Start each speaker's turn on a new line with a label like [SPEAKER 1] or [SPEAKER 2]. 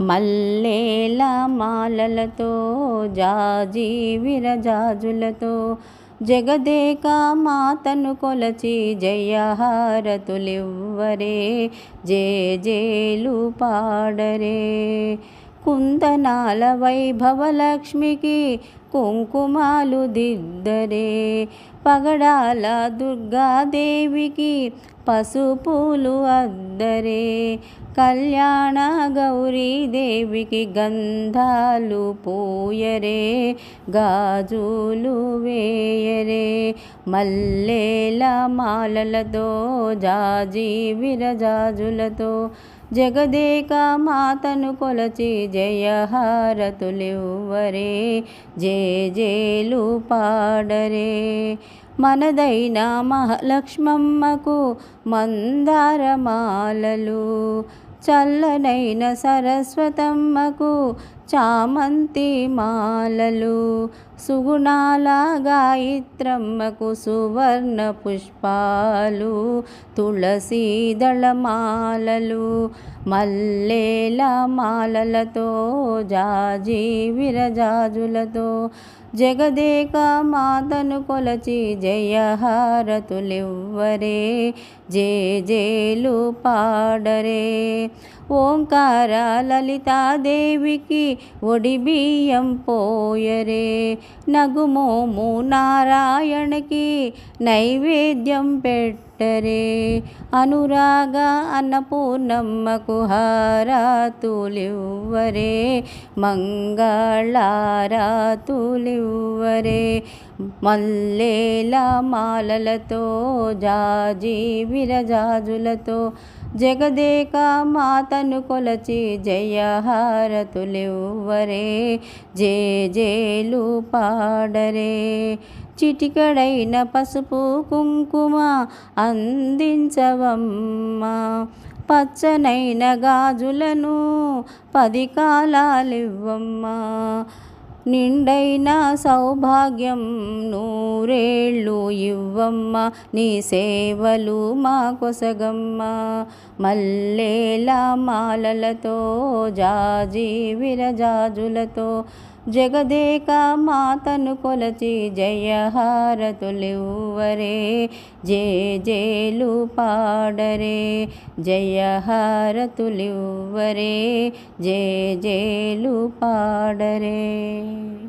[SPEAKER 1] మల్లేల మాలలతో జాజి విరజాజులతో జగదేక మాతను కొలచి జయహారతులివ్వరే జేజేలు పాడరే. కుందనాల వైభవలక్ష్మికి కుంకుమాలు దిద్దరే. పగడాల దుర్గాదేవికి పసుపులు అద్దరే. కళ్యాణ గౌరీదేవికి గంధాలు పూయరే గాజులు వేయరే. మల్లేల మాలలతో జాజి విరజాజులతో జగదేక మాతను కొలచి జయహారతులివ్వరే జేజేలు పాడరే. మనదైన మహాలక్ష్మమ్మకు మందారమాలలు, చల్లనైన సరస్వతమ్మకు చామంతి మాలలు, సుగుణాల గాయత్రమ్మకు సువర్ణ పుష్పాలు, తులసీ దళమాలలు. మల్లేల మాలలతో జాజి విరజాజులతో జగదేక మాతను కొలచి జయహారతులివ్వరే జేజేలు పాడరే. ఓంకార లలితాదేవికి ఒడిబియ్యం పోయరే. నగుమోము నారాయణకి నైవేద్యం పెట్టరే. అనురాగ అన్నపూర్ణమ్మకు హారతులివ్వరే మంగళారతులివ్వరే. మల్లేల మాలలతో జాజి విరజాజులతో జగదేక మాతను కొలచి జయహారతులివ్వరే జేజేలు పాడరే. చిటికడైన పసుపు కుంకుమ అందించవమ్మా. పచ్చనైన గాజులను 10 కాలాలివ్వమ్మా. నిండైన సౌభాగ్యం నూరేళ్ళు ఇవ్వమ్మ. నీ సేవలు మా కొసగమ్మ. మల్లేల మాలలతో జాజి విరజాజులతో జగదేక మాతను కొలచి జయహారతులివ్వరే జేజేలు పాడరే. జయహారతులివ్వరే జేజేలు పాడరే.